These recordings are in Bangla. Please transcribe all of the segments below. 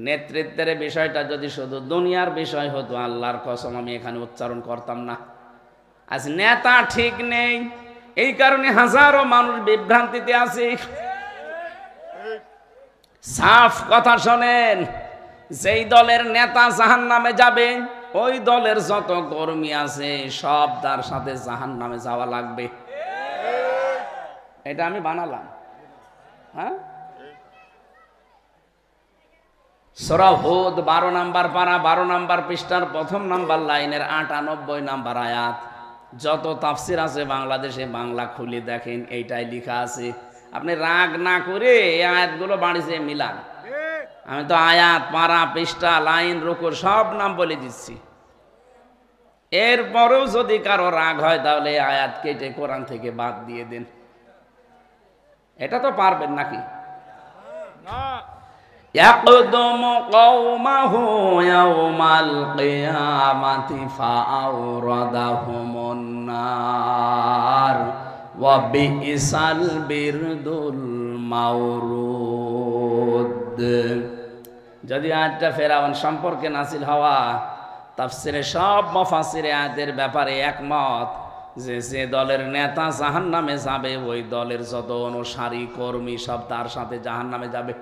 নেতৃত্বের বিষয়টা যদি শুধু দুনিয়ার বিষয় হতো, আল্লাহর কসম আমি এখানে উচ্চারণ করতাম না। আজ নেতা ঠিক নেই, এই কারণে হাজারো মানুষ বিভ্রান্তিতে আছে। সাফ কথা শোনেন, যেই দলের নেতা জাহান্নামে যাবে, ওই দলের যত কর্মী আছে সব তার সাথে জাহান্নামে যাওয়া লাগবে। এটা আমি বানালাম। হ্যাঁ, সূরা হুদ 12 নম্বর পারা 12 নম্বর পৃষ্ঠার 1 নম্বর লাইনের 98 নম্বর আয়াত। যত তাফসির আছে বাংলাদেশে, বাংলা খুলে দেখেন, এইটাই লেখা আছে। আপনি রাগ না করে এই আয়াতগুলো বাড়িতে মিলান। আমি তো আয়াত, পারা, পৃষ্ঠা, লাইন, রুকু সব নাম বলে দিচ্ছি। এরপরেও যদি কারো রাগ হয় তাহলে আয়াত কেটে কোরআন থেকে বাদ দিয়ে দেন। এটা তো পারবেন নাকি? ইয়াকদুমু কওমাহু ইয়াওমাল কিয়ামাতি ফাআওরাদাহুমুন নার ওয়া বিইসাল বিরদুল মাওরুদ। যদি আয়াতটা ফেরাউন সম্পর্কে নাযিল হওয়া, তাফসিরে সব মুফাসসিরে আয়াতের ব্যাপারে একমত যে যে দলের নেতা জাহান্নামে যাবে, ওই দলের যত অনুসারী কর্মী সব তার সাথে জাহান্নামে যাবে।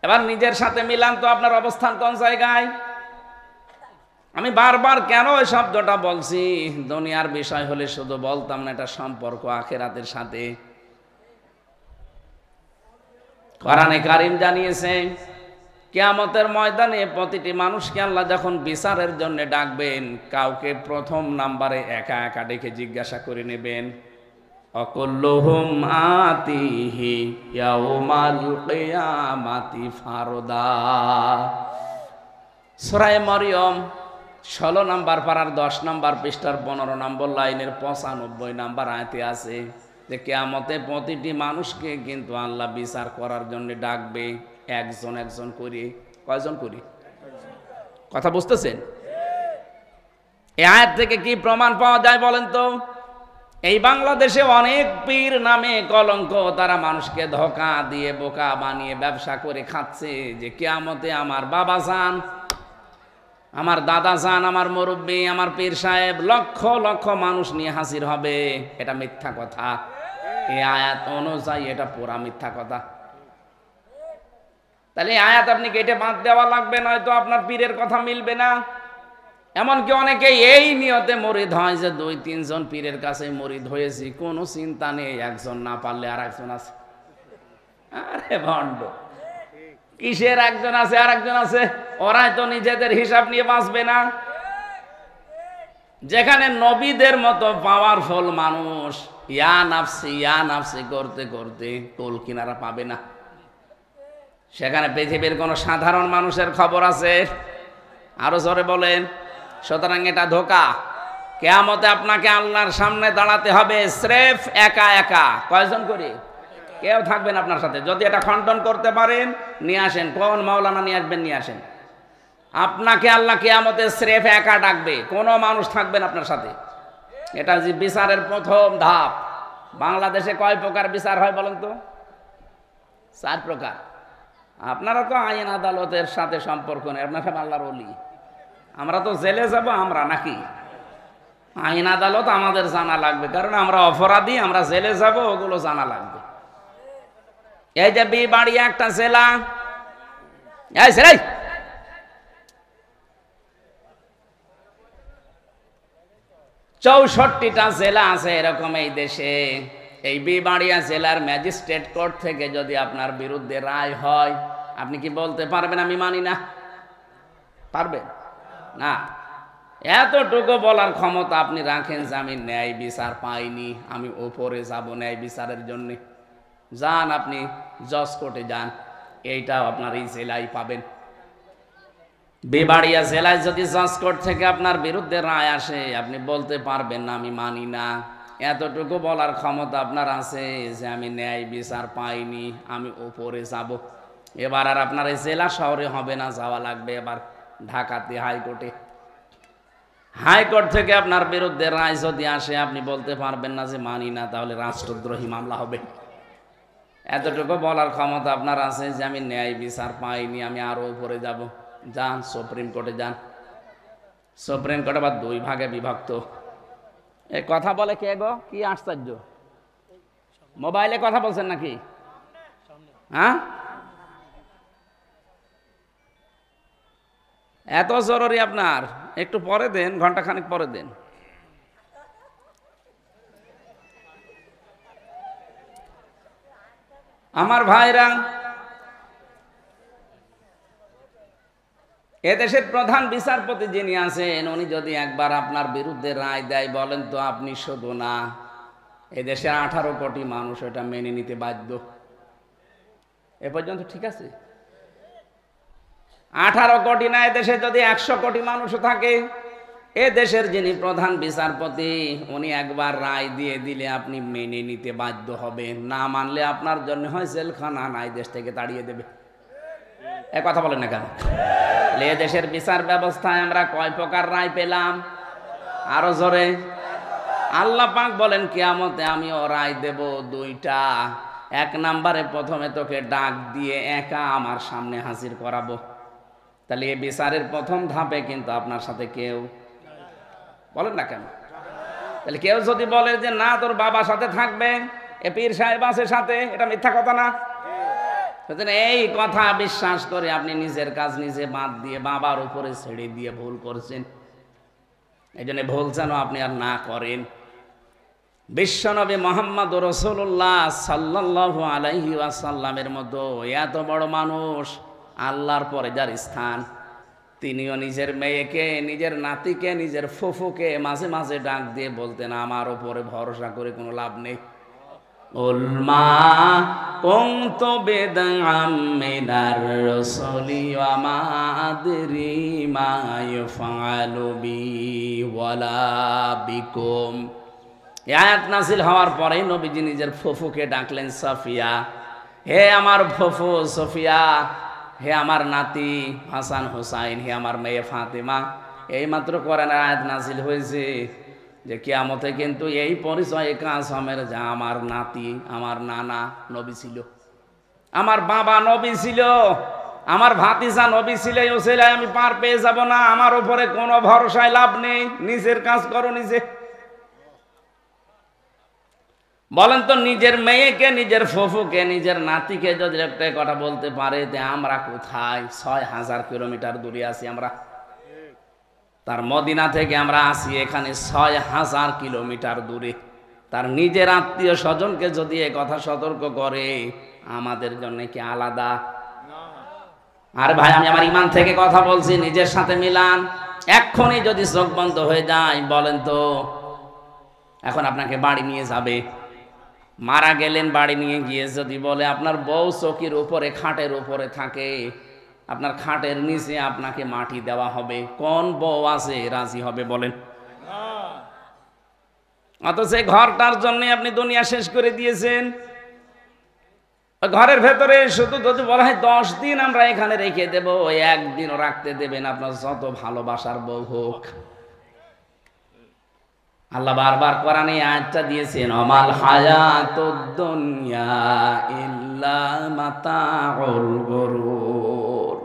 এবার নিজের সাথে মিলান তো, আপনার অবস্থান কোন জায়গায়? আমি বারবার কেন এই শব্দটা বলছি? দুনিয়ার বিষয় হলে শুধু বলতাম না, এটা সম্পর্ক আখিরাতের সাথে। কোরআনে কারীম জানিয়েছে, কিয়ামতের ময়দানে প্রতিটি মানুষকে আল্লাহ যখন বিচারের জন্য ডাকবেন, কাউকে প্রথম নাম্বারে একা একা ডেকে জিজ্ঞাসা করে নেবেন, অকুল্লুহুম আতিহি ইয়াউমাল কিয়ামাতি ফারদা। সূরা মরিয়ম 16 নম্বর পারার 10 নম্বর পৃষ্ঠার 15 নম্বর লাইনের 95 নম্বর আয়াতে আছে যে কিয়ামতে প্রতিটি মানুষকে কিন্তু আল্লাহ বিচার করার জন্য ডাকবে, একজন একজন করে। কয়জন করে? কথা বুঝতেছেন? এই আয়াত থেকে কি প্রমাণ পাওয়া যায় বলেন তো? এই বাংলাদেশে অনেক পীর নামে কলঙ্ক, তারা মানুষকে ধোঁকা দিয়ে বোকা বানিয়ে ব্যবসা করে খাচ্ছে যে কিয়ামতে আমার বাবা যান, আমার দাদা যান, আমার মুরব্বী, আমার পীর সাহেব লক্ষ লক্ষ মানুষ নিয়ে হাজির হবে। এটা মিথ্যা কথা। এই আয়াত অনুযায়ী এটা পুরা মিথ্যা কথা। তাহলে আয়াত আপনি কেটে বাদ দেওয়া লাগবে, নয়তো আপনার পীরের কথা মিলবে না। এমনকি অনেকে এই নিয়তে মুরিদ হয় যে 2-3 জন পীরের কাছে মুরিদ হয়েছি, কোনো চিন্তা নেই, একজন না পারলে আর একজন আছে। আরে ভণ্ড, কিসের একজন আছে আর একজন আছে? ওরাই তো নিজেদের হিসাব নিয়ে বাঁচবে না। যেখানে নবীদের মতো পাওয়ারফুল মানুষ ইয়া নাফসি করতে করতে কুল কিনারা পাবে না, সেখানে পৃথিবীর কোন সাধারণ মানুষের খবর আছে? আরো জোরে বলেন। সুতরাং এটা ধোঁকা। কিয়ামতে আপনাকে আল্লাহর সামনে দাঁড়াতে হবে স্রেফ একা একা। কয়জন করে? কেউ থাকবেন আপনার সাথে। যদি এটা খণ্ডন করতে পারেন নিয়ে আসেন, কোন মাওলানা নিয়ে আসবেন, নিয়ে আসেন। আপনাকে আল্লাহ কিয়ামতে স্রেফ একা ডাকবে, কোনো মানুষ থাকবেন আপনার সাথে। এটা যে বিচারের প্রথম ধাপ। বাংলাদেশে কয় প্রকার বিচার হয় বলেন তো? 4 প্রকার। আপনারা তো আইন আদালতের সাথে সম্পর্ক নেই, আপনার সব আল্লাহর ওলি। আমরা তো জেলে যাব আমরা নাকি? আইন আদালত আমাদের জানা লাগবে, কারণ আমরা অপরাধী, আমরা জেলে যাব, ওগুলো জানা লাগবে। এই যে বিবাড়িয়া একটা জেলা, 64টা জেলা আছে এরকম এই দেশে। এই বিবাড়িয়া জেলার ম্যাজিস্ট্রেট কোর্ট থেকে যদি আপনার বিরুদ্ধে রায় হয়, আপনি কি বলতে পারবেন আমি মানি না? পারবেন না। এতটুকু বলার ক্ষমতা আপনি রাখেন যে আমি ন্যায় বিচার পাইনি, আমি ওপরে যাব ন্যায় বিচারের জন্য। যান আপনি জজ কোর্টে যান, এইটাও আপনার এই জেলায় পাবেন। বিবাড়িয়া জেলায় যদি জজ কোর্ট থেকে আপনার বিরুদ্ধে রায় আসে, আপনি বলতে পারবেন না আমি মানি না। এতটুকু বলার ক্ষমতা আপনার আছে যে আমি ন্যায় বিচার পাইনি, আমি ওপরে যাব। এবার আর আপনার এই জেলা শহরে হবে না, যাওয়া লাগবে এবার ঢাকাতে হাইকোর্টে। হাইকোর্ট থেকে আপনার বিরুদ্ধে রায় যদি আসে, আপনি বলতে পারবেন না যে মানি না, তাহলে রাষ্ট্রদ্রোহী মামলা হবে। এতটুকু বলার ক্ষমতা আপনার আছে যে আমি ন্যায় বিচার পাইনি, আমি আরো উপরে যাব। যান সুপ্রিম কোর্টে যান। সুপ্রিম কোর্ট আবার 2 ভাগে বিভক্ত। এই কথা বলে কে গো? কি আশ্চর্য! মোবাইলে কথা বলছেন নাকি? হ্যাঁ, এত জরুরি আপনার? একটু পরে দেন, ঘন্টাখানিক পরে দেন। আমার ভাইরা, এদেশের প্রধান বিচারপতি যিনি আছেন, উনি যদি একবার আপনার বিরুদ্ধে রায় দেয়, বলেন তো আপনি শুধু না, এদেশের 18 কোটি মানুষ এটা মেনে নিতে বাধ্য। এ পর্যন্ত ঠিক আছে? 18 কোটি না, এদেশে যদি 100 কোটি মানুষ থাকে, এ দেশের যিনি প্রধান বিচারপতি, উনি একবার রায় দিয়ে দিলে আপনি মেনে নিতে বাধ্য হবেন। না মানলে আপনার জন্য হয় জেলখানা, না এই দেশ থেকে তাড়িয়ে দেবে। এ কথা বলেন না কেন? এ দেশের বিচার ব্যবস্থায় আমরা কয় প্রকার রায় পেলাম? আরো জোরে। আল্লাহ পাক বলেন কিয়ামতে আমিও রায় দেব 2টা। 1 নম্বরে প্রথমে তোকে ডাক দিয়ে একা আমার সামনে হাজির করাবো। তাহলে এই বিচারের প্রথম ধাপে কিন্তু আপনার সাথে কেউ, বলেন না কেন? তাহলে কেউ যদি বলে যে না তোর বাবার সাথে থাকবে, এ পীর সাহেব আছে সাথে, এটা মিথ্যা কথা না? এই কথা বিশ্বাস করে আপনি নিজের কাজ নিজে বাদ দিয়ে বাবার উপরে ছেড়ে দিয়ে ভুল করছেন। এই জন্য ভুল যেন আপনি আর না করেন। বিশ্বনবী মুহাম্মদ রাসূলুল্লাহ সাল্লাল্লাহু আলাইহি ওয়াসাল্লামের মতো এত বড় মানুষ, আল্লাহর পরে যার স্থান, তিনিও নিজের মেয়েকে, নিজের নাতিকে, নিজের ফুফুকে মাঝে মাঝে ডাক দিয়ে বলতেন আমার উপরে ভরসা করে কোনো লাভ নেই। উলমা কুনতু বিদআম মিনার রাসূলি ওয়া মা আদরি মা ইউফআলু বি ওয়ালা বিকুম। আয়াত নাযিল হওয়ার পরেই নবীজি নিজের ফুফুকে ডাকলেন সফিয়া। হে আমার ফুফু সফিয়া, হে আমার নাতি হাসান হুসাইন, হে আমার মেয়ে ফাতেমা। এইমাত্র কোরআনের আয়াত নাযিল হয়েছে যে কিয়ামতে কিন্তু এই পরিচয় কাজ হবে যে আমার নাতি, আমার নানা নবী ছিল, আমার বাবা নবী ছিল, আমার ভাতিজা নবী ছিল। এই ওসিলায় আমি পার পেয়ে যাব না। আমার উপরে কোনো ভরসায় লাভ নেই, নিজের কাজ করো নিজে। বলেন তো, নিজের মেয়েকে, নিজের ফুফুকে, নিজের নাতিকে যদি একটা কথা বলতে পারে যে আমরা কোথায়, 6000 কিলোমিটার দূরে আছি আমরা, তার মদিনা থেকে আমরা আসি এখানে 6000 কিলোমিটার দূরে, তার নিজের আত্মীয় স্বজনকে যদি এ কথা সতর্ক করে, আমাদের জন্য কি আলাদা? আর ভাই, আমি আমার ইমান থেকে কথা বলছি, নিজের সাথে মিলান। এক্ষুনি যদি চোখ বন্ধ হয়ে যায়, বলেন তো, এখন আপনাকে বাড়ি নিয়ে যাবে, মারা গেলেন, বাড়ি নিয়ে গিয়ে যদি বলে আপনার বউ চকির উপরে, খাটের উপরে থাকে, আপনার খাটের নিচে আপনাকে মাটি দেওয়া হবে, কোন বউ আছে রাজি হবে বলেন? অথচ ঘরটার জন্য আপনি দুনিয়া শেষ করে দিয়েছেন। ঘরের ভেতরে শুধু যদি বলা হয় 10 দিন আমরা এখানে রেখে দেব, 1 দিনও রাখতে দেবেন, আপনার যত ভালোবাসার বউ হোক। আল্লাহ বারবার কোরআনে আয়াতটা দিয়েছেন, আমাল হায়াতুদ দুনিয়া ইল্লা মাতাউল গুরুর।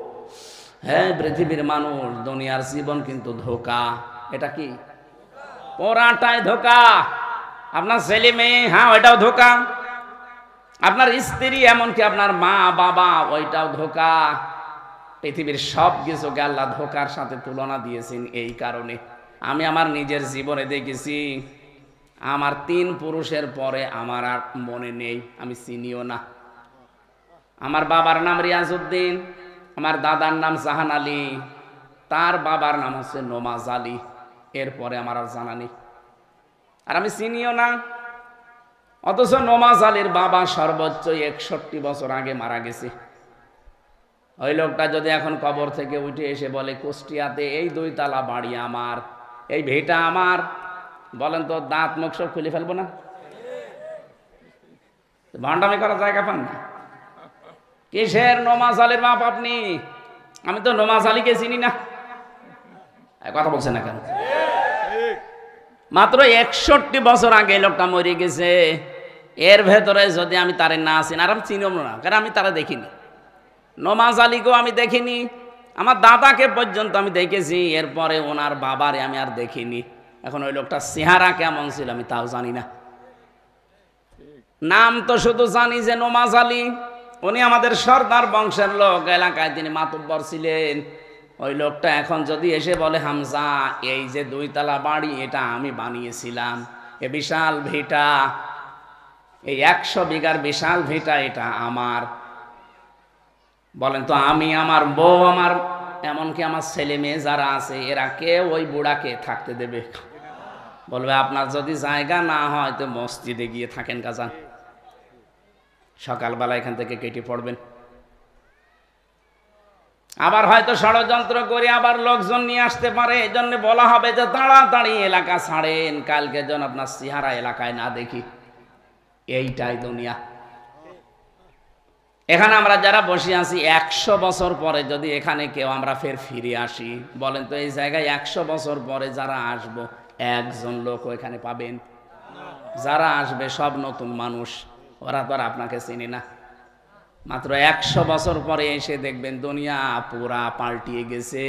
হ্যাঁ, পৃথিবীর মানুষ, দুনিয়ার জীবন কিন্তু ধোঁকা। এটা কি? পুরাটাই ধোঁকা। আপনার ছেলে মেয়ে, হ্যাঁ ওইটাও ধোঁকা। আপনার স্ত্রী, এমনকি আপনার মা বাবা, ওইটাও ধোঁকা। পৃথিবীর সব কিছুকে আল্লাহ ধোঁকার সাথে তুলনা দিয়েছেন। এই কারণে আমি আমার নিজের জীবনে দেখেছি, আমার 3 পুরুষের পরে আমার আর মনে নেই, আমি চিনিও না। আমার বাবার নাম রিয়াজউদ্দিন, আমার দাদার নাম জাহান আলী, তার বাবার নাম হচ্ছে নমাজ আলী, এরপরে আমার আর জানা নেই, আর আমি চিনিও না। অথচ নমাজ আলীর বাবা সর্বোচ্চ 61 বছর আগে মারা গেছে। ওই লোকটা যদি এখন কবর থেকে উঠে এসে বলে কুষ্টিয়াতে এই 2 তালা বাড়ি আমার, এই ভিটা আমার, বলেন তো দাঁত মুখ সব খুলে ফেলবো না? ভান্ডামি করার জায়গা পান না। কিসের নমাজ আলীর বাপ আপনি? আমি তো নমাজ আলীকে চিনি না। কথা বলছেন না কেন? মাত্র 61 বছর আগে লোকটা মরে গেছে। এর ভেতরে যদি আমি তারে না চিনি, আর আমি চিনব না, কারণ আমি তারা দেখিনি। নমাজ আলীকেও আমি দেখিনি, আমার দাদাকে পর্যন্ত আমি দেখেছি, এরপরে ওনার বাবারে আমি আর দেখিনি। এখন ওই লোকটা চেহারা কেমন ছিল আমি তাও জানি না। নাম তো শুধু জানি যে নমাজ আলী, উনি আমাদের সর্দার বংশের লোক, এলাকায় তিনি মাতব্বর ছিলেন। ওই লোকটা এখন যদি এসে বলে, হামজা এই যে 2 তলা বাড়ি এটা আমি বানিয়েছিলাম, এ বিশাল ভিটা, এই 100 বিঘার বিশাল ভিটা এটা আমার, বলেন তো আমি, আমার বউ, আমার এমনকি আমার ছেলে মেয়ে যারা আছে এরা কেউ ওই বুড়াকে থাকতে দেবে? বলবে আপনার যদি জায়গা না হয় তো মসজিদে গিয়ে থাকেন কাজান, সকালবেলা এখান থেকে কেটে পড়বেন। আবার হয়তো ষড়যন্ত্র করে আবার লোকজন নিয়ে আসতে পারে, এই জন্য বলা হবে যে তাড়াতাড়ি এলাকা ছাড়েন, কালকে যেন আপনার চেহারা এলাকায় না দেখি। এইটাই দুনিয়া। এখানে আমরা যারা বসে আছি 100 বছর পরে যদি এখানে কেউ আমরা ফিরে আসি, বলেন তো এই জায়গায় 100 বছর পরে যারা আসবো একজন লোক এখানে পাবেন? যারা আসবে সব নতুন মানুষ, ওরা তো আর আপনাকে চিনি না। মাত্র 100 বছর পরে এসে দেখবেন দুনিয়া পুরা পাল্টিয়ে গেছে।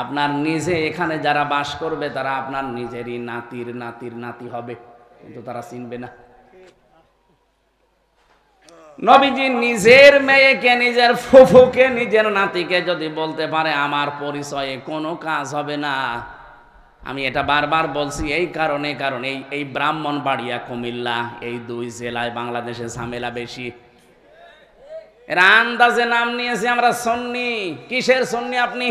আপনার নিজে এখানে যারা বাস করবে তারা আপনার নিজেরই নাতির নাতির নাতি হবে, কিন্তু তারা চিনবে না। নবীজি নিজের মেয়েকে, নিজের ফুফুকে, নিজের নাতিকে যদি বলতে পারে আমার পরিচয়ে কোনো কাজ হবে না। আমি এটা বারবার বলছি এই কারণে, কারণ এই ব্রাহ্মণবাড়িয়া, কুমিল্লা, এই 2 জেলায় বাংলাদেশে ঝামেলা বেশি। এরা আন্দাজে নাম নিয়েছে আমরা সুন্নি। কিসের সুন্নি আপনি?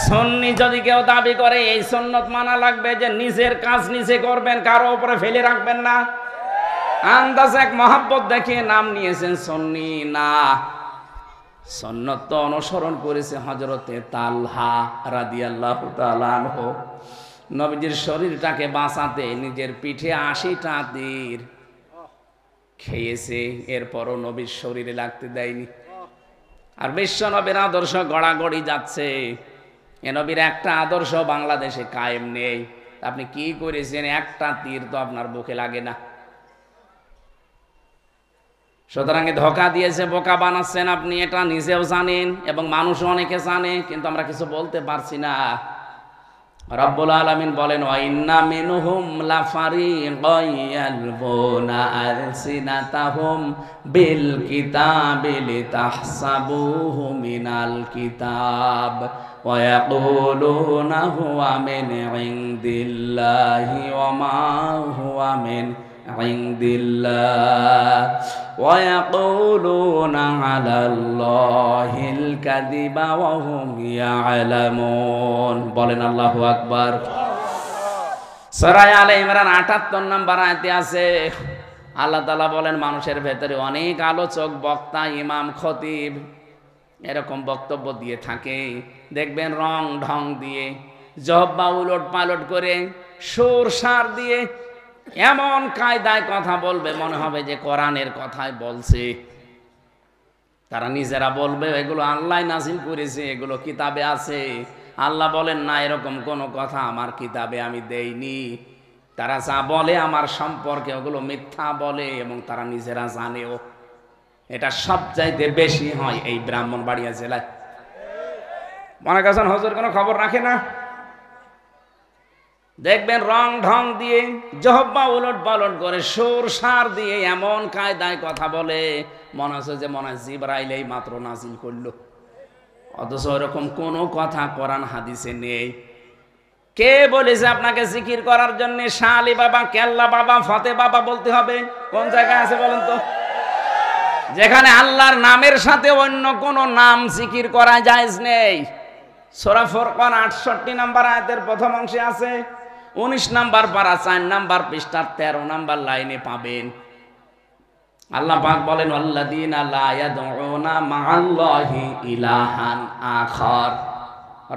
সুন্নি যদি কেউ দাবি করে এই সুন্নত মানা লাগবে যে নিজের কাজ নিজে করবেন, কারো উপরে ফেলে রাখবেন না। আন্দাজে এক মহাব্বত দেখিয়ে নাম নিয়েছেন সুন্নি। না, সুন্নত তো অনুসরণ করেছে হযরতে তালহা রাদিয়াল্লাহু তাআলা আনহু। নবীজির শরীরটাকে বাঁচাতে নিজের পিঠে 80টা তীর খেয়েছে, এরপরও নবীর শরীরে লাগতে দেয়নি। আর বিশ্ব নবীর আদর্শ গড়াগড়ি যাচ্ছে। এ নবীর একটা আদর্শ বাংলাদেশে কায়েম নেই। আপনি কি করেছেন? একটা তীর তো আপনার বুকে লাগে না। সুতরাং ধোঁকা দিয়েছে, বোকা বানাচ্ছেন আপনি, এটা নিজেও জানেন এবং মানুষও অনেকে জানে, কিন্তু আমরা কিছু বলতে পারছি না। রব্বুল আলামিন বলেন, ওয়া ইন্না মিনহুম লাফারিকান ইয়ালবুনা আলসিনাতাহুম বিল কিতাবি লিতাহসাবুহু মিনাল কিতাব ওয়া ইয়াকুলুনা হুয়া মিন ইনদিল্লাহি ওয়া মা হুয়া মিন ইনদিল্লাহ ওয়া ইয়াকুলুনা আলাল্লাহিল কাযিবা ওয়া হুম ইয়ালামুন। বলেন আল্লাহু আকবার। সূরা আলে ইমরান 78 নম্বর আয়াতে আছে, আল্লাহ তাআলা বলেন মানুষের ভেতরে অনেক আলোচক, বক্তা, ইমাম, খতিব এরকম বক্তব্য দিয়ে থাকে। দেখবেন রং ঢং দিয়ে, জহবা উলট পালট করে, সুর সার দিয়ে এমন কায়দায় কথা বলবে মনে হবে যে কোরআনের কথাই বলছে। তারা নিজেরা বলবে এগুলো আল্লাহ নাযিল করেছে, এগুলো কিতাবে আছে। আল্লাহ বলেন না, এরকম কোনো কথা আমার কিতাবে আমি দেইনি। তারা যা বলে আমার সম্পর্কে ওগুলো মিথ্যা বলে এবং তারা নিজেরা জানেও। এটা সবচাইতে বেশি হয় এই ব্রাহ্মণবাড়িয়া জেলায়। মনে করছেন হুজুর কোনো খবর রাখে না? দেখবেন রং ঢং দিয়ে, জহব্বা উলট পালট করে, সুর সার দিয়ে এমন কায়দায় কথা বলে মনে হচ্ছে যে মনে হয় জিবরাইল এই মাত্র নাজিল করলো। অথচ এরকম কোনো কথা কোরআন হাদিসে নেই। কে বলেছে আপনাকে জিকির করার জন্য শাহ আলী বাবা, কেল্লা বাবা, ফতে বাবা বলতে হবে? কোন জায়গায় আছে বলেন তো? যেখানে আল্লাহর নামের সাথে অন্য কোনো নাম জিকির করা জায়েজ নেই। সূরা ফুরকান 68 নম্বর আয়াতের প্রথম অংশে আছে, 19 নম্বর পারা 4 নম্বর পৃষ্ঠার 13 নম্বর লাইনে পাবেন। আল্লাহ পাক বলেন, আল্লাযীনা লা ইয়াদউনা মা'আল্লাহি ইলাহান আখার।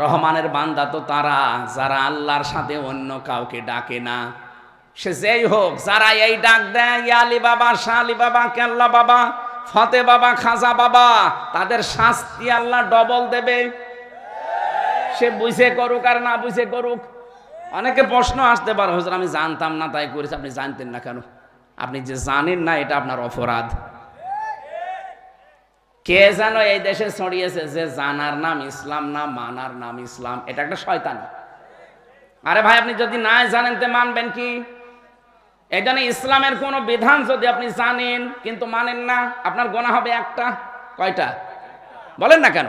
রহমানের বান্দা তো তারা যারা আল্লাহর সাথে অন্য কাউকে ডাকে না। সে যেই হোক, যারা এই ডাক দেয় ইয়া আলী বাবা, শাহ আলী বাবা, কেল্লা বাবা, ফতে বাবা, খাজা বাবা, তাদের শাস্তি আল্লাহ ডবল দেবে। সে বুঝে করুক আর না বুঝে করুক। অনেকে প্রশ্ন আসতে পারে, হুজুর আমি জানতাম না তাই করেছি। আপনি জানতেন না কেন? আপনি যে জানেন না এটা আপনার অপরাধ। কে যেন এই দেশে ছড়িয়েছে যে জানার নাম ইসলাম না মানার নাম ইসলাম, এটা একটা শয়তান। আরে ভাই, আপনি যদি না জানেন তে মানবেন কি? এই জন্য ইসলামের কোন বিধান যদি আপনি জানেন কিন্তু মানেন না, আপনার গোনা হবে একটা। কয়টা বলেন না কেন?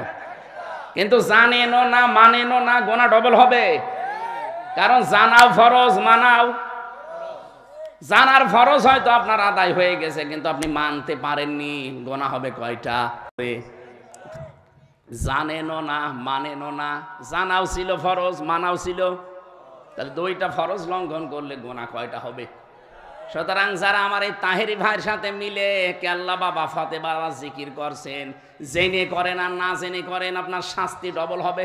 কিন্তু জানেনও না মানেনও না, গোনা ডবল হবে। কারণ জানাও ফরজ, মানাও। জানার ফরজ হয়তো আপনার আদায় হয়ে গেছে কিন্তু আপনি মানতে পারেননি, গোনা হবে কয়টা? জানেনও না মানেনও না, জানাও ছিল ফরজ, মানাও ছিল, তাহলে দুইটা ফরজ লঙ্ঘন করলে গোনা কয়টা হবে? সুতরাং যারা আমার এই তাহেরি ভাইয়ের সাথে মিলে কেল্লা বাবা ফতে বাবা জিকির করছেন, জেনে করেন আর না জেনে করেন, আপনার শাস্তি ডবল হবে।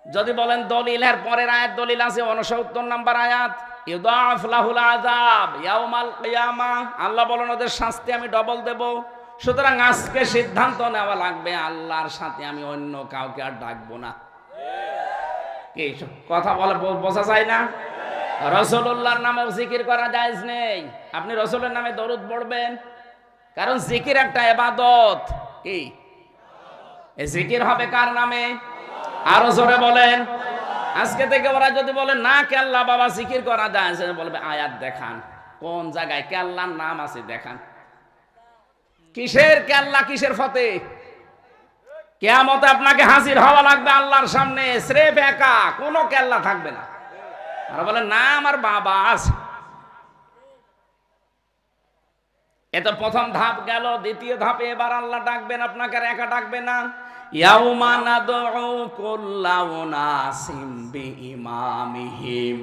যদি বলেন দলিলের পরের আয়াত, দলিল আছে 69 নম্বর আয়াত, ইউদাফ লাহুল আযাব ইয়াউমাল কিয়ামাহ, আল্লাহ বলেন ওদের শাস্তি আমি ডবল দেব। সুতরাং আজকে সিদ্ধান্ত নেওয়া লাগবে, আল্লাহর সাথে আমি অন্য কাউকে আর ডাকবো না। কি কথা বলে বোঝা যায় না? রাসূলুল্লাহর নামে জিকির করা জায়েজ নেই। আপনি রাসূলের নামে দরুদ পড়বেন, কারণ জিকির একটা ইবাদত। কি এই জিকির হবে কার নামে? আরো জোরে বলেন। আজকে থেকে ওরা যদি বলে না কেল্লা বাবা জিকির করা জায়েজ, বলবে আয়াত দেখান, কোন জায়গায় কেল্লার নাম আছে দেখান। কিসের কেল্লা, কিসের ফতে? কিয়ামতে আপনাকে হাজির হওয়া লাগবে আল্লাহর সামনে, স্রেফ একা, কোনো কেল্লা থাকবে না। আর বলে না আমার বাবা আছে। এটা প্রথম ধাপ গেল। দ্বিতীয় ধাপে এবার আল্লাহ ডাকবেন আপনাকে, আর একা ডাকবে না। ইয়াউমা নাদউ কুল্লা উনাসিম বিইমামিহিম,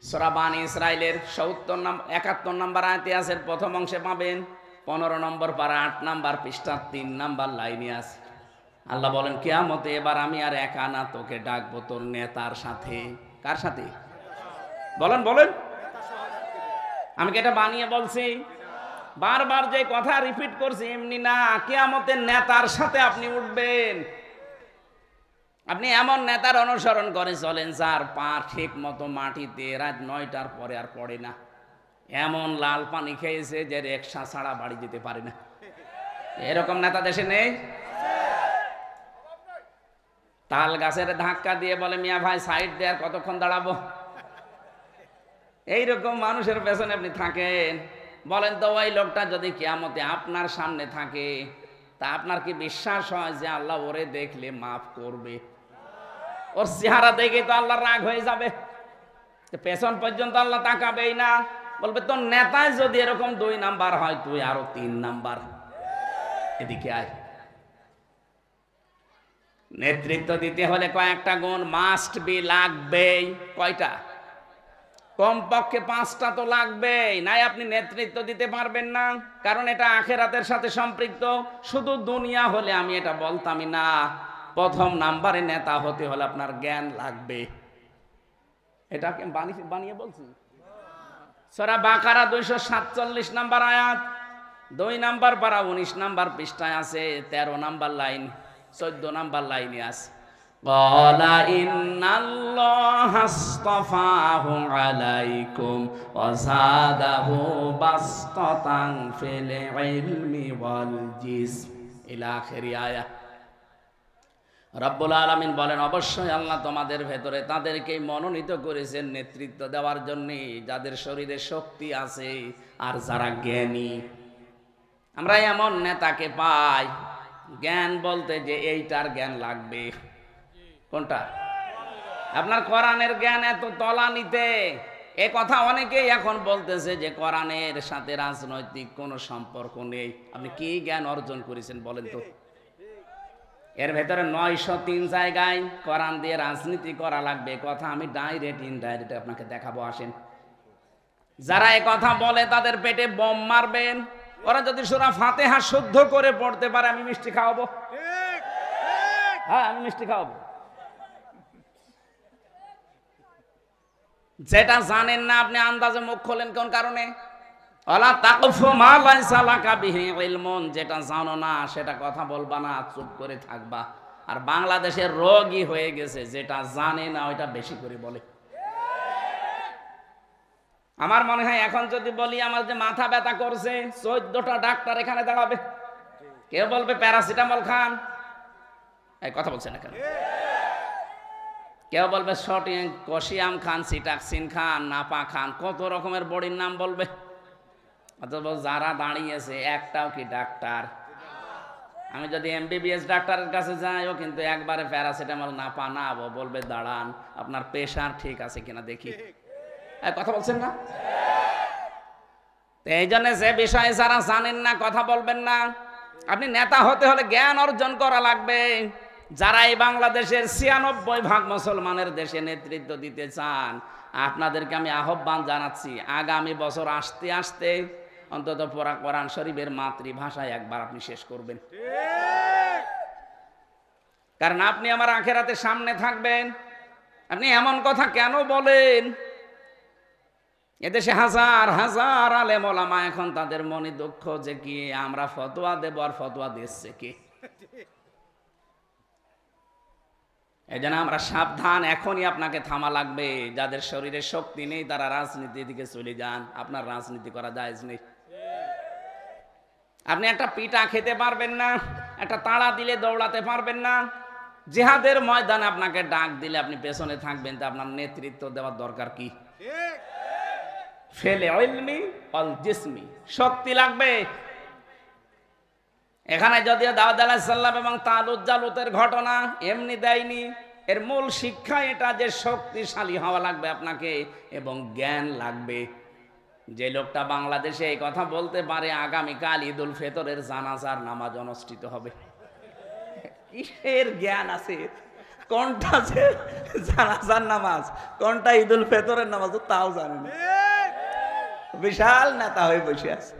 সূরা বানী ইসরাইলের 71 নম্বর আয়াতে আছে, প্রথম অংশে পাবেন। 15 নম্বর পারা 8 নম্বর পৃষ্ঠা 3 নম্বর লাইনে আছে। আল্লাহ বলেন কিয়ামতে এবার আমি আর একা না, তোকে ডাকবো তোর নেতার সাথে। কার সাথে? বলেন বলেন। আমি কি এটা বানিয়ে বলছি? বারবার যে কথা রিপিট করছি এমনি না। কিয়ামতের নেতার সাথে আপনি উঠবেন। আপনি এমন নেতার অনুসরণ করে চলেন যার পা ঠিক মতো মাটিতে রাত 9টার পরে আর পড়ে না, এমন লাল পানি খেয়েছে যে রিকশা ছাড়া বাড়ি যেতে পারে না। এরকম নেতা দেশে নেই? তাল গাছের ধাক্কা দিয়ে বলে মিয়া ভাই সাইড দিয়ে আর কতক্ষণ দাঁড়াবো? এইরকম মানুষের পেছনে আপনি থাকেন। বলেন তো ওই লোকটা যদি কিয়ামতে আপনার সামনে থাকে, তা আপনার কি বিশ্বাস হয় যে আল্লাহ ওরে দেখলে মাফ করবে? ওর চেহারা দেখে তো আল্লাহ রাগ হয়ে যাবে, পেছন পর্যন্ত আল্লাহ তাকাবেই না। বলবে তোর নেতায় যদি এরকম 2 নাম্বার হয়, তুই আরো 3 নাম্বার, এদিকে আয়। নেতৃত্ব দিতে হলে কয়েকটা গুণ মাস্ট বি, লাগবেই। কয়টা? কমপক্ষে 5টা তো লাগবেই, নাই আপনি নেতৃত্ব দিতে পারবেন না। কারণ এটা আখিরাতের সাথে সম্পৃক্ত। শুধু দুনিয়া হলে আমি এটা বলতামই না। প্রথম নাম্বারে নেতা হতে হলে আপনার জ্ঞান লাগবে। এটা বানিয়ে বলছি। সূরা বাকারা 247 নম্বর আয়াত, 2 নাম্বার পারা 19 নাম্বার পৃষ্ঠায় আছে, 13 নাম্বার লাইন, 14 নাম্বার লাইনে আছে। ক্বালা ইন্নাল্লাহা আসতাফাহু আলাইকুম ওয়া যাদাহু বাসতাতান ফিল ইলমি ওয়াল জিসম, ইলা আখিরি আয়াত। রব্বুল আলামিন বলেন অবশ্যই আল্লাহ তোমাদের ভেতরে তাদেরকে মনোনীত করেছেন নেতৃত্ব দেওয়ার জন্য, যাদের শরীরে শক্তি আছে আর যারা জ্ঞানী। আমরা এমন নেতাকে পাই, জ্ঞান বলতে যে এইটার জ্ঞান লাগবে। কোনটা? আপনার কোরআনের জ্ঞান এত তলানিতে। এ কথা অনেকেই এখন বলতেছে যে কোরআনের সাথে রাজনৈতিক কোনো সম্পর্ক নেই। আপনি কি জ্ঞান অর্জন করেছেন বলেন তো? এর ভেতরে 903 জায়গায় কোরআন দিয়ে রাজনীতি করা লাগবে কথা আমি ডাইরেক্ট ইনডাইরেক্ট আপনাকে দেখাবো, আসেন। যারা এ কথা বলে তাদের পেটে বোম মারবেন। ওরা যদি সূরা ফাতিহা শুদ্ধ করে পড়তে পারে আমি মিষ্টি খাওয়াবো। হ্যাঁ, আমি মিষ্টি খাওয়াবো। যেটা জানেন না আপনি আন্দাজে মুখ খোলেন কোন কারণে? ওয়ালা তাকফু মা লাইসা লাকা বিহি ইলমুন, যেটা জানো না সেটা কথা বলবা না, চুপ করে থাকবা। আর বাংলাদেশের রোগই হয়ে গেছে, যেটা জানে না ওইটা বেশি করে বলে। আমার মনে হয় এখন যদি বলি আমার যে মাথা ব্যথা করছে 14টা ডাক্তার এখানে দাঁড়াবে, কেউ বলবে প্যারাসিটামল খান, এই কথা বলছে না কেন? কেউ বলবে শটিং কসিয়াম খান, সিটাক্সিন খান, নাপা খান, কত রকমের বড়ির নাম বলবে। অথবা যারা দাঁড়িয়েছে একটাও কি ডাক্তার? আমি যদি এমবিবিএস ডাক্তারের কাছে যাই, ও কিন্তু একবারে প্যারাসিটামল নাপা না, বলবে দাঁড়ান আপনার প্রেশার ঠিক আছে কিনা দেখি। কথা বলছেন না? এই জন্য যে বিষয়ে যারা জানেন না কথা বলবেন না। আপনি নেতা হতে হলে জ্ঞান অর্জন করা লাগবে। যারা এই বাংলাদেশের 96% মুসলমানের দেশে নেতৃত্ব দিতে চান, আপনাদেরকে আমি আহ্বান জানাচ্ছি, আগামী বছর আসতে আসতে অন্তত কোরআন শরীফের মাতৃভাষায় একবার আপনি শেষ করবেন। কারণ আপনি আমার আখেরাতে সামনে থাকবেন। আপনি এমন কথা কেন বলেন? এদেশে হাজার হাজার আলেম ওলামা, এখন তাদের মনে দুঃখ যে কি আমরা ফতোয়া দেব, আর ফতোয়া দিচ্ছে কে? এই জন্য আমরা সাবধান। এখনই আপনাকে থামা লাগবে। যাদের শরীরে শক্তি নেই তারা রাজনীতির দিকে চলে যান, আপনার রাজনীতি করা জায়েজ নেই। আপনি একটা পিঠা খেতে পারবেন না, একটা তাড়া দিলে দৌড়াতে পারবেন না। জিহাদের ময়দানে আপনাকে ডাক দিলে আপনি পেছনে থাকবেন, তা আপনার নেতৃত্ব দেওয়ার দরকার কি? ফেলে ইলমি অল জিসমি, শক্তি লাগবে। এখানে যদিও দাউদ আলাইহিস সালাম এবং তালুত জালুতের ঘটনা এমনি দেয়নি, এর মূল শিক্ষা এটা যে শক্তিশালী হওয়া লাগবে আপনাকে এবং জ্ঞান লাগবে। যে লোকটা বাংলাদেশে এই কথা বলতে পারে আগামীকাল ঈদুল ফিতরের জানাজার নামাজ অনুষ্ঠিত হবে, কিসের জ্ঞান আছে? কোনটা যে জানাজার নামাজ, কোনটা ঈদুল ফিতরের নামাজ তাও জানে না। বিশাল নেতা হয়ে বসে আছে।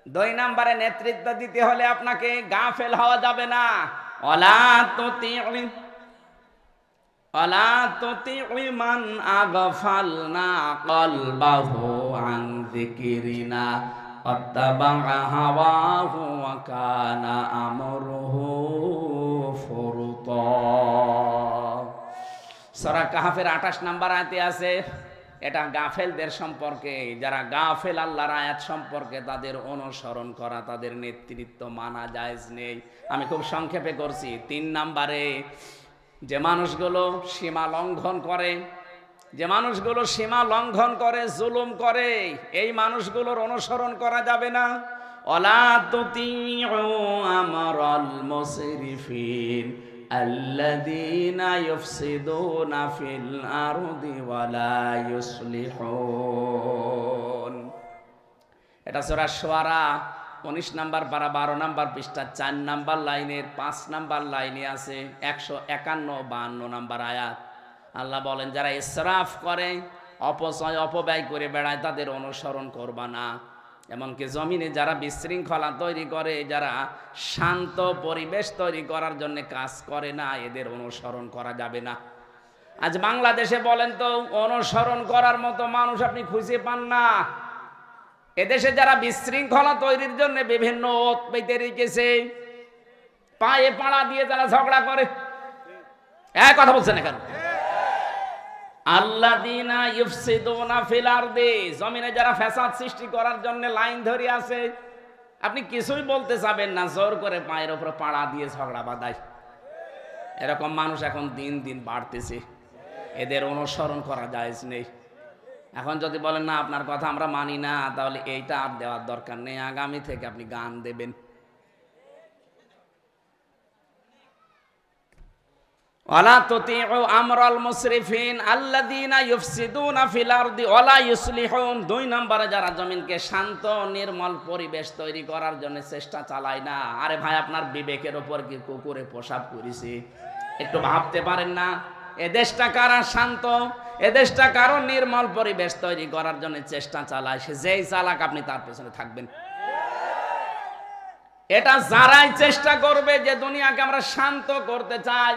2 নম্বরে নেতৃত্ব দিতে হলে আপনাকে গাফেল হওয়া যাবে না। ওয়ালা তুতিউ মান আগফালনা কলবাহু আন যিকরিনা ওয়াত্তাবা'a হাওয়াহু ওয়া কানা আমরুহু ফুরতা। সূরা কাহফের 28 নম্বর আয়াতে আছে, এটা গাফেলদের সম্পর্কে। যারা গাফেল আল্লাহর আয়াত সম্পর্কে, তাদের অনুসরণ করা, তাদের নেতৃত্ব মানা জায়েজ নেই। আমি খুব সংক্ষেপে করছি। 3 নম্বরে যে মানুষগুলো সীমা লঙ্ঘন করে, যে মানুষগুলো সীমা লঙ্ঘন করে, জুলুম করে, এই মানুষগুলোর অনুসরণ করা যাবে না। ওয়ালা তুতিউ আমরাল মুসরিফিন আল্লাযীনা ইউফসিদুনা ফিল আরদি ওয়া লা ইউসলিহুন। এটা সূরা শুআরা 19 নম্বর পারা 12 নম্বর পৃষ্ঠা 4 নম্বর লাইনের 5 নম্বর লাইনে আছে 151-52 নম্বর আয়াত। আল্লাহ বলেন, যারা ইসরাফ করে, অপচয় অপব্যয় করে বেড়ায়, তাদের অনুসরণ করবা না। এমনকি জমিনে যারা বিশৃঙ্খলা তৈরি করে, যারা শান্ত পরিবেশ তৈরি করার জন্য কাজ করে না, এদের অনুসরণ করা যাবে না। আজ বাংলাদেশে বলেন তো, অনুসরণ করার মতো মানুষ আপনি খুঁজে পান না। এদেশে যারা বিশৃঙ্খলা তৈরির জন্য বিভিন্ন ওত পেতে রেখেছে, পায়ে পাড়া দিয়ে যারা ঝগড়া করে, কথা বলছেন না কেন? আল্লাযীনা ইউফসিদুনা ফিল আরদি, জমিনে যারা ফ্যাসাদ সৃষ্টি করার জন্য লাইন ধরে আছে, আপনি কিছুই বলতে যাবেন না, জোর করে পায়ের উপর পাড়া দিয়ে ঝগড়া বাঁধায়। এরকম মানুষ এখন দিন দিন বাড়তেছে। এদের অনুসরণ করা জায়েজ নেই। এখন যদি বলেন না আপনার কথা আমরা মানি না, তাহলে এইটা আর দেওয়ার দরকার নেই। আগামী থেকে আপনি গান দেবেন। ওয়ালা তুতিউ আমরাল মুসরিফিন আল্লাযীনা ইউফসিদুনা ফিল আরদি ওয়া লা ইউসলিহুন। 2 নম্বরে যারা জমিনকে শান্ত নির্মল পরিবেশ তৈরি করার জন্য চেষ্টা চালায় না। আরে ভাই, আপনার বিবেকের উপর কি কুকুরে পেশাব করেছে? একটু ভাবতে পারেন না? এদেশটা কারা শান্ত, এদেশটা কারো নির্মল পরিবেশ তৈরি করার জন্য চেষ্টা চালায়, সে যেই চালাক আপনি তার পেছনে থাকবেন। এটা যারাই চেষ্টা করবে যে দুনিয়াকে আমরা শান্ত করতে চাই,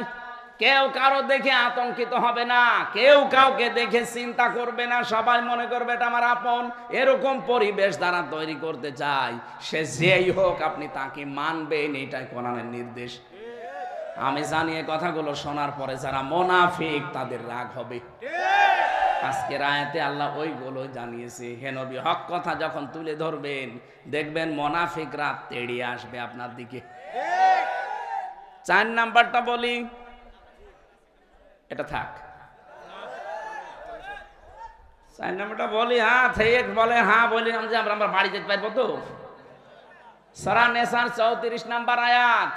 কেউ কারো দেখে আতঙ্কিত হবে না, কেউ কাউকে দেখে চিন্তা করবে না, সবাই মনে করবে এটা আমার আপন। এরকম পরিবেশ যারা তৈরি করতে চায়, সে যেই হোক আপনি তাকে মানবেন, এটাই কোরআনের নির্দেশ। আমি জানি এই কথাগুলো শোনার পরে যারা মুনাফিক তাদের রাগ হবে। আজকের আয়াতে আল্লাহ ওইগুলো জানিয়েছে। হে নবী, হক কথা যখন তুলে ধরবেন দেখবেন মুনাফিকরা তেড়িয়ে আসবে আপনার দিকে। 4 নাম্বারটা বলি, এটা থাক। 4 নাম্বারটা বলি, হ্যাঁ ঠিক বলে, হ্যাঁ বলি আমরা বাড়ি যেতে পারবো তো। সূরা নিসার 34 নাম্বার আয়াত,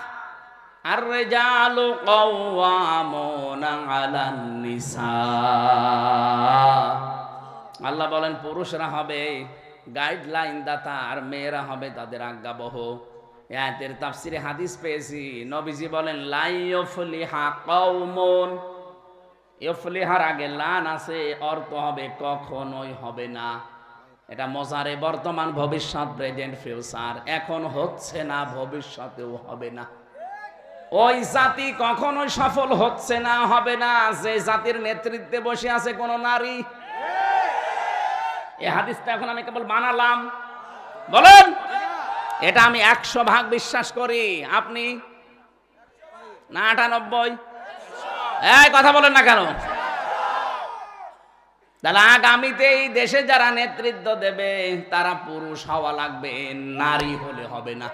আর রিজালু কাওয়ামুনা আলান নিসা। আল্লাহ বলেন পুরুষরা হবে গাইডলাইন দাতা আর মেয়েরা হবে তাদের আজ্ঞাবহ। আয়াতের তাফসিরে হাদিস পেয়েছি, নবীজি বলেন লা ইউফলিহা কওমুন, ইউফলিহার আগে লান আছে, অর্থ হবে কখনোই হবে না। এটা মজারে বর্তমান ভবিষ্যৎ, প্রেজেন্ট ফিউচার। এখন হচ্ছে না, ভবিষ্যতেও হবে না। ওই জাতি কখনোই সফল হচ্ছে না, হবে না যে জাতির নেতৃত্বে বসে আছে কোন নারী। এই হাদিসটা এখন আমি কেবল বানালাম, বলেন এটা আমি 100% বিশ্বাস করি। আপনি না 98? এই কথা বলেন না কেন? তাহলে আগামীতে এই দেশে যারা নেতৃত্ব দেবে তারা পুরুষ হওয়া লাগবে, নারী হলে হবে না।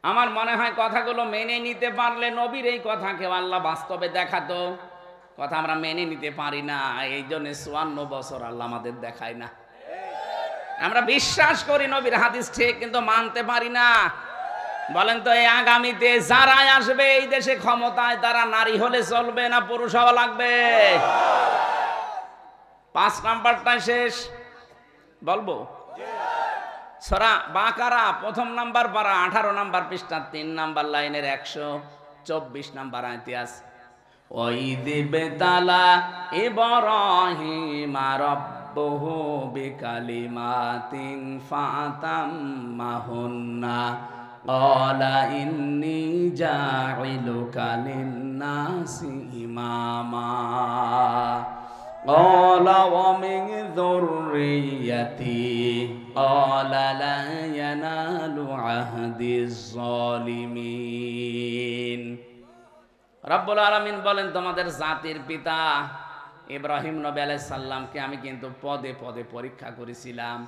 আমার মনে হয় কথাগুলো মেনে নিতে পারলে নবীর এই কথাকে আল্লাহ বাস্তবে দেখাতো। কথা আমরা মেনে নিতে পারি না, এই জন্য 54 বছর আল্লাহ আমাদের দেখায় না। আমরা বিশ্বাস করি নবীর হাদিস ঠিক, কিন্তু মানতে পারি না। বলেন তো এই আগামীতে যারাই আসবে এই দেশে ক্ষমতায়, তারা নারী হলে চলবে না পুরুষ হওয়া লাগবে? 5 নাম্বারটা শেষ বলবো। সূরা বাকারা 1 নাম্বার পারা 18 নাম্বার পৃষ্ঠা 3 নাম্বার লাইনের 124 নাম্বার আয়াতে আছে, ওয়াইদ বিতালা ইব্রাহিম রাব্বুহু বিকালিমাতিন ফাতাম্মাহুন্না ক্বালা ইন্নী জাইলুকা লিন-নাসি ইমামা ক্বালা ওয়া মিন যুররিয়্যাতি ক্বালা লা ইয়ানালু আহদিজ যালিমিন। রব্বুল আলামিন বলেন তোমাদের জাতির পিতা ইব্রাহিম নবী আলাইহিস সালামকে আমি কিন্তু পদে পদে পরীক্ষা করেছিলাম।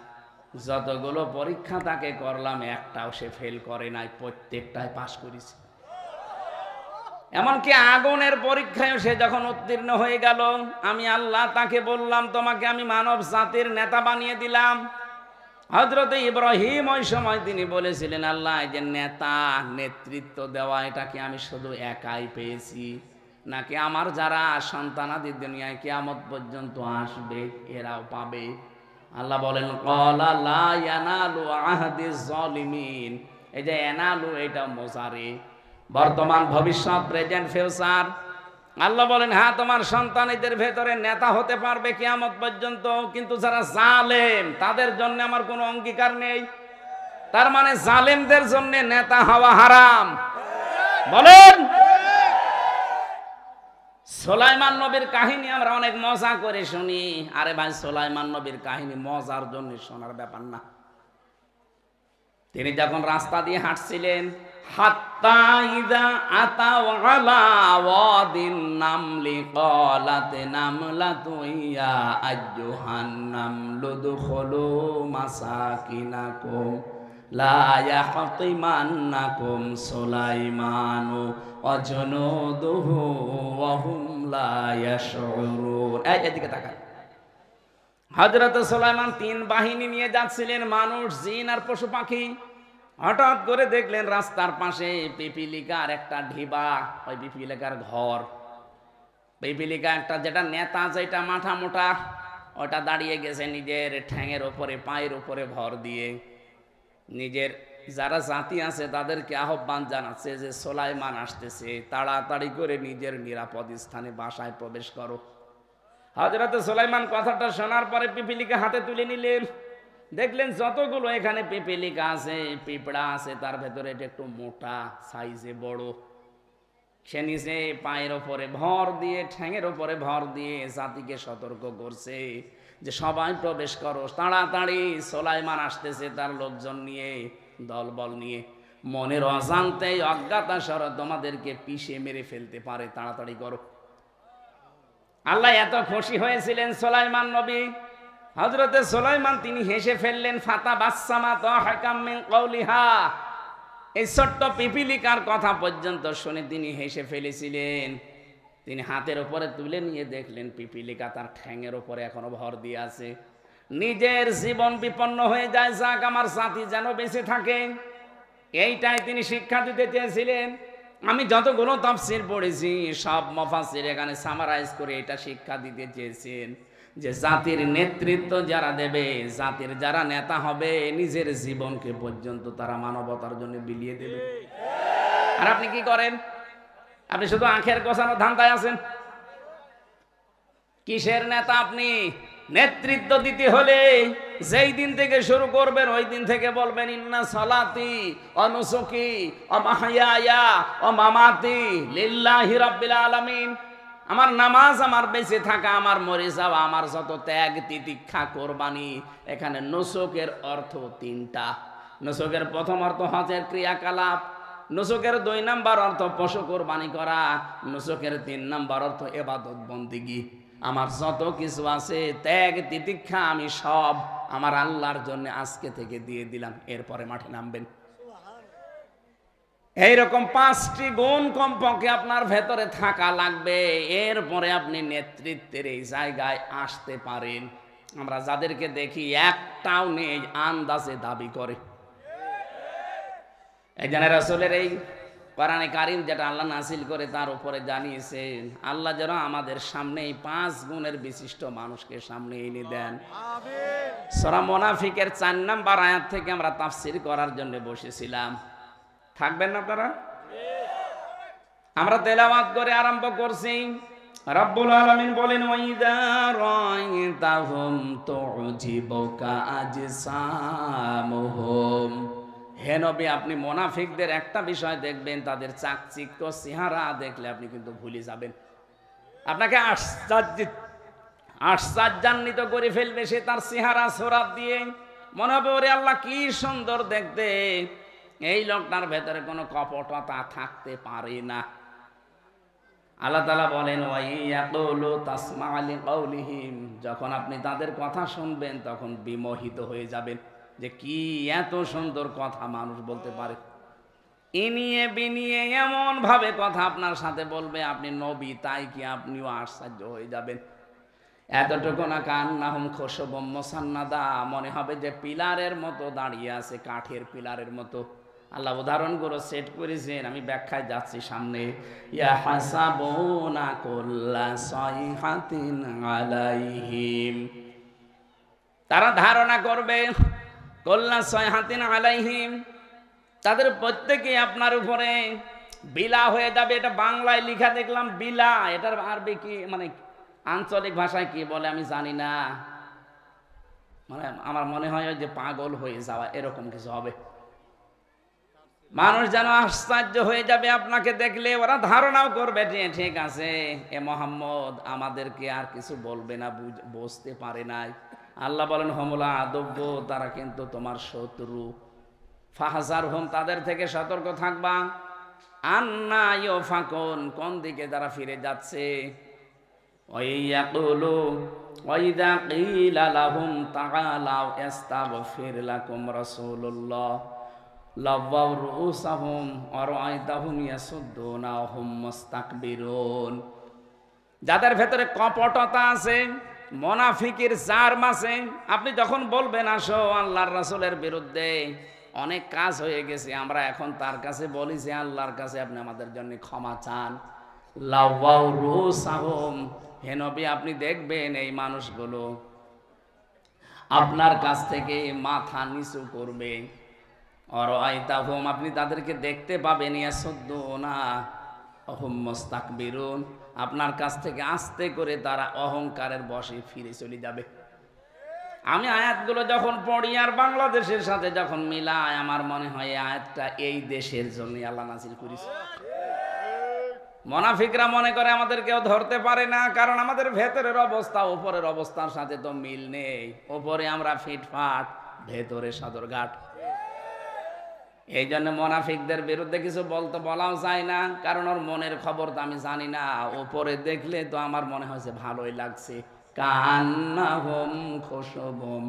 যতগুলো পরীক্ষা তাকে করলাম একটাও সে ফেল করে নাই, প্রত্যেকটাই পাস করেছে। এমনকি আগুনের পরীক্ষায় সে যখন উত্তীর্ণ হয়ে গেল, আমি আল্লাহ তাকে বললাম তোমাকে আমি মানব জাতির নেতা বানিয়ে দিলাম। হযরত ইব্রাহিম ওই সময় তিনি বলেছিলেন, আল্লাহ এই যে নেতা নেতৃত্ব দেওয়া এটা কি আমি শুধু একাই পেয়েছি, নাকি আমার যারা সন্তানাদি দুনিয়ায় কিয়ামত পর্যন্ত আসবে এরাও পাবে? আল্লাহ বলেন ক্বালা লা ইয়ানালু আহদিজ যালিমিন। এই যে ইয়ানালু এটা মুজারি, বর্তমান ভবিষ্যৎ প্রেজেন্ট ফিউচার। আল্লাহ বলেন হ্যাঁ তোমার সন্তানদের ভেতরে নেতা হতে পারবে কিয়ামত পর্যন্ত, কিন্তু যারা জালেম তাদের জন্য আমার কোনো অঙ্গীকার নেই। তার মানে জালেমদের জন্য নেতা হওয়া হারাম। বলেন সুলাইমান নবীর কাহিনী আমরা অনেক মজা করে শুনি। আরে ভাই, সুলাইমান নবীর কাহিনী মজার জন্য শোনার ব্যাপার না। তিনি যখন রাস্তা দিয়ে হাঁটছিলেন, হাত্তা ইযা আতাও আলা ওয়াদিন নামলি ক্বালাত নামলাতু ইয়া আইয়ুহান নামলু দুখুলু মাসাকিনাকুম লা ইয়াহতিমান্নাকুম সুলাইমানু ওয়া জুনুদুহু ওয়া হুম লা ইয়াশউরুন। এদিকে তাকান। হযরত সুলাইমান 3 বাহিনী নিয়ে যাচ্ছিলেন, মানুষ, জিন আর পশু পাখি। হঠাৎ করে দেখলেন রাস্তার পাশে পিপিলিকার একটা ঢিবা, ওই পিপিলিকার ঘর। পিপিলিকা একটা যেটা নেতা, যেটা মাথা মোটা, ওটা দাঁড়িয়ে গেছে নিজের ঠ্যাঙের ওপরে, পায়ের উপরে ভর দিয়ে। নিজের যারা জাতি আছে তাদেরকে আহ্বান জানাচ্ছে যে সুলাইমান আসতেছে, তাড়াতাড়ি করে নিজের নিরাপদ স্থানে বাসায় প্রবেশ করো। হযরত সুলাইমান কথাটা শোনার পরে পিপিলিকা হাতে তুলে নিলেন। দেখলেন যতগুলো এখানে পিপিলিকা আছে, পিঁপড়া আছে, তার ভেতরে এটা একটু মোটা সাইজে বড়। সে নিচে পায়ের ওপরে ভর দিয়ে, ঠ্যাঙের ওপরে ভর দিয়ে জাতিকে সতর্ক করছে যে সবাই প্রবেশ করো, তাড়াতাড়ি সুলাইমান আসতেছে তার লোকজন নিয়ে, দলবল নিয়ে। মনের অজান্তেই অজ্ঞাতা সর তোমাদেরকে পিষে মেরে ফেলতে পারে, তাড়াতাড়ি করো। আল্লাহ এত খুশি হয়েছিলেন সুলাইমান নবী, হযরতে সুলাইমান তিনি হেসে ফেললেন। ফাতা বাসসামা তাহাকাম মিন কওলিহা, এই ছোট্ট পিপিলিকার কথা পর্যন্ত শুনে তিনি হেসে ফেলেছিলেন। তিনি হাতের উপরে তুলে নিয়ে দেখলেন পিপিলিকা তার ঠ্যাঙের উপরে এখনো ভর দিয়ে আছে। নিজের জীবন বিপন্ন হয়ে যায়, যাক আমার জাতি যেন বেঁচে থাকে, এইটাই তিনি শিক্ষা দিতে চেয়েছিলেন। আমি যতগুলো তাফসীর পড়েছি সব মুফাসসির এখানে সামারাইজ করে এটা শিক্ষা দিতে চেয়েছেন যে জাতির নেতৃত্ব যারা দেবে, জাতির যারা নেতা হবে, নিজের জীবনকে পর্যন্ত তারা মানবতার জন্য বিলিয়ে দেবে। আর আপনি কি করেন? আপনি শুধু আখের গোছানো ধান্দায় আছেন। কিসের নেতা আপনি? নেতৃত্ব দিতে হলে যেই দিন থেকে শুরু করবেন ওই দিন থেকে বলবেন ইন্না সালাতি ওয়া নুসুকি ওয়া মাহইয়ায়া ওয়া মামাতি লিল্লাহি রাব্বিল আলামিন। আমার নামাজ, আমার বেঁচে থাকা, আমার মরে যাওয়া, আমার যত ত্যাগ তিতিক্ষা কোরবানি। এখানে নুসুকের অর্থ তিনটা। নুসুকের প্রথম অর্থ হজের ক্রিয়াকলাপ, নুসুকের 2 নাম্বার অর্থ পশু কোরবানি করা, নুসুকের 3 নাম্বার অর্থ ইবাদত বন্দেগী। আমার যত কিছু আছে ত্যাগ তিতিক্ষা আমি সব আমার আল্লাহর জন্য আজকে থেকে দিয়ে দিলাম, এরপরে মাঠে নামবেন। এইরকম 5টি গুণ কমপক্ষে আপনার ভেতরে থাকা লাগবে, এরপরে আপনি নেতৃত্বের এই জায়গায় আসতে পারেন। আমরা যাদেরকে দেখি একটাও নেই, আন্দাজে দাবি করে। এই জন্য রাসূলের এই কোরআনে কারীম যেটা আল্লাহ নাযিল করে তার উপরে জানিয়েছেন আল্লাহ যেন আমাদের সামনে এই 5 গুণের বিশিষ্ট মানুষকে সামনে এনে দেন। সূরা মুনাফিকের 4 নাম্বার আয়াত থেকে আমরা তাফসীর করার জন্য বসেছিলাম। থাকবেন না আপনারা? আমরা তেলাওয়াত করে আরম্ভ করছি। রব্বুল আলামিন বলেন ওয়াইদা রাআইতাহুম তুজিবুকা আজসামুহুম। হে নবী, আপনি মুনাফিকদের একটা বিষয় দেখবেন, তাদের চাকচিক্য চেহারা দেখলে আপনি কিন্তু ভুলে যাবেন। আপনাকে আশ্চর্যান্বিত করে ফেলবে সে তার চেহারা সুরাত দিয়ে। মনে হবে ওরে আল্লাহ কি সুন্দর দেখতে, এই লোকটার ভেতরে কোনো কপটতা থাকতে পারে না। আল্লাহ তাআলা বলেন ওয়াইয়াকুলু তাসমা'ু লিকাউলিহিম, যখন আপনি তাদের কথা শুনবেন তখন বিমোহিত হয়ে যাবেন যে কি এত সুন্দর কথা মানুষ বলতে পারে। ইনিয়ে বিনিয়ে এমন ভাবে কথা আপনার সাথে বলবে, আপনি নবী তাই কি আপনিও আশ্চর্য হয়ে যাবেন। এতটুকু না, কান্নাহুম খুশুবুম মুসান্নাদা, মনে হবে যে পিলারের মতো দাঁড়িয়ে আছে, কাঠের পিলারের মতো। আল্লাহ উদাহরণগুলো সেট করেছেন, আমি ব্যাখ্যায় যাচ্ছি সামনে। ইয়াহাসাবুনা কুল্লা সাইহাতিন আলাইহিম, তারা ধারণা করবে কুল্লা সাইহাতিন আলাইহিম, তাদের প্রত্যেকে আপনার উপরে বিলা হয়ে যাবে। এটা বাংলায় লেখা দেখলাম বিলা, এটার আরবি কি মানে আঞ্চলিক ভাষায় কি বলে আমি জানি না, মানে আমার মনে হয় যে পাগল হয়ে যাওয়া এরকম কিছু হবে। মানুষ যেন আশ্চর্য হয়ে যাবে আপনাকে দেখলে, ওরা ধারণাও করবে যে ঠিক আছে এ মুহাম্মদ আমাদেরকে আর কিছু বলবে না, বুঝতে পারে নাই। আল্লাহ বলেন হুমুল আদুব্য, তারা কিন্তু তোমার শত্রু। ফাহজারহুম, তাদের থেকে সতর্ক থাকবা। আন্না ইউফাকুন, কোন দিকে তারা ফিরে যাচ্ছে। ওয়াইয়াকুলু ওয়াইদা কিলা লাহুম তাআলাউ ইস্তাগফির লাকুম রাসূলুল্লাহ লাওয়াউ রুউসাহুম ওয়া রাআইতাহুম ইয়াসুদ্দুনা ওয়া হুম মুস্তাকবিরুন। যাদের ভেতরে কপটতা আছে, মুনাফিকের জার্ম আছে, আপনি যখন বলবেন আসো আল্লাহর রাসূলের বিরুদ্ধে অনেক কাজ হয়ে গেছে, আমরা এখন তার কাছে বলি যে আল্লাহর কাছে আপনি আমাদের জন্য ক্ষমা চান। লাওয়াউ রুউসাহুম, হে নবী আপনি দেখবেন এই মানুষগুলো আপনার কাছ থেকে মাথা নিচু করবে। অরাআইতাহুম, আপনি তাদেরকে দেখতে পাবেন ইয়াসুদ্দুনা ওয়া হুম মুস্তাকবিরুন, আপনার কাছ থেকে আস্তে করে তারা অহংকারের বশে ফিরে চলে যাবে। আমি আয়াতগুলো যখন পড়ি আর বাংলাদেশের সাথে যখন মিলাই, আমার মনে হয় আয়াতটা এই দেশের জন্য আল্লাহ নাযিল করেছে। মুনাফিকরা মনে করে আমাদের কেউ ধরতে পারে না, কারণ আমাদের ভেতরের অবস্থা উপরের অবস্থার সাথে তো মিল নেই। উপরে আমরা ফিটফাট, ভেতরে সদরঘাট। এই জন্য মুনাফিকদের বিরুদ্ধে কিছু বলাও যায় না, কারণ ওর মনের খবর তো আমি জানি না। উপরে দেখলে তো আমার মনে হয়েছে ভালোই লাগছে। কান্নাহুম খুশুবুম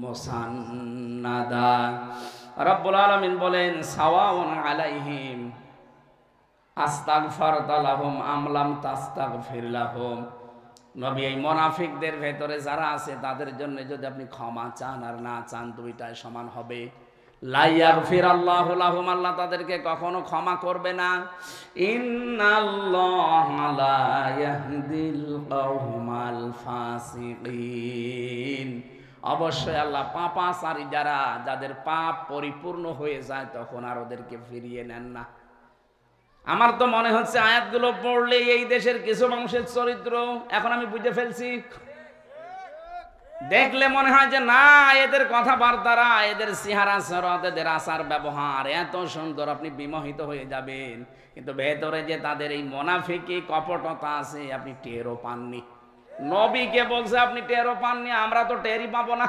মুসান্নাদা। রব্বুল আলামিন বলেন সাওয়াউন আলাইহিম আস্তাগফারতা লাহুম আম লাম তাস্তাগফির লাহুম। নবী, এই মুনাফিকদের ভেতরে যারা আছে তাদের জন্য যদি আপনি ক্ষমা চান আর না চান, দুইটাই সমান হবে। লা ইয়াগফিরাল্লাহু লাহুম, আল্লাহ তাদেরকে কখনো ক্ষমা করবে না। ইন্নাল্লাহা লা ইয়াহদিল কওমাল ফাসিকিন, অবশ্যই আল্লাহ পাপাচারী যাদের পাপ পরিপূর্ণ হয়ে যায় তখন আর ওদেরকে ফিরিয়ে নেন না। আমার তো মনে হচ্ছে আয়াতগুলো পড়লে এই দেশের কিছু মানুষের চরিত্র এখন আমি বুঝে ফেলছি। দেখলে মনে হয় যে না, এদের কথাবার্তারা, এদের চেহারা চরত, এদের আচার ব্যবহার এত সুন্দর, আপনি বিমোহিত হয়ে যাবেন। কিন্তু ভেতরে যে তাদের এই মুনাফিকি কপটতা আছে আপনি টেরও পাননি। নবীকে বলছে আপনি টেরও পাননি, আমরা তো টেরই পাবো না।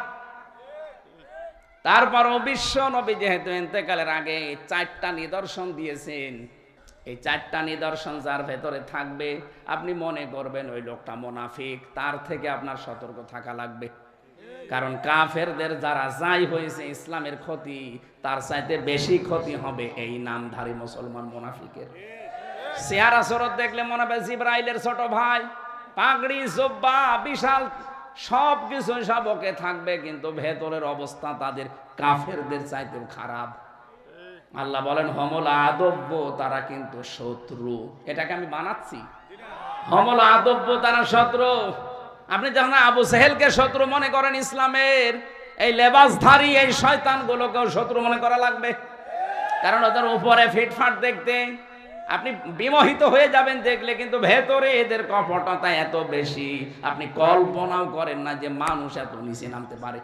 তারপর বিশ্ব নবী যেহেতু ইন্তেকালের আগে 4টা নিদর্শন দিয়েছেন, এই 4টা নিদর্শন যার ভেতরে থাকবে আপনি মনে করবেন ওই লোকটা মুনাফিক। তার থেকে আপনার সতর্ক থাকা লাগবে, কারণ কাফেরদের যারা যাই হয়েছে ইসলামের ক্ষতি তার চাইতে বেশি ক্ষতি হবে এই নামধারী মুসলমান মুনাফিকের। চেহারা চরত দেখলে মনে হবে জিবরাইলের ছোট ভাই, পাগড়ি জুব্বা বিশাল সব কিছু সব ওকে থাকবে, কিন্তু ভেতরের অবস্থা তাদের কাফেরদের চাইতেও খারাপ। আল্লাহ বলেন হমল আদব্য, তারা কিন্তু শত্রু। এটাকে আমি বানাচ্ছি, হমল আদব্য, তারা শত্রু। আপনি যখন আবু সেহেলকে শত্রু মনে করেন, ইসলামের এই লেবাসধারী এই শয়তানগুলোকেও শত্রু মনে করা লাগবে, কারণ ওদের উপরে ফিটফাট দেখতে আপনি বিমোহিত হয়ে যাবেন দেখলে, কিন্তু ভেতরে এদের কপটতা এত বেশি আপনি কল্পনাও করেন না যে মানুষ এত নিচে নামতে পারে।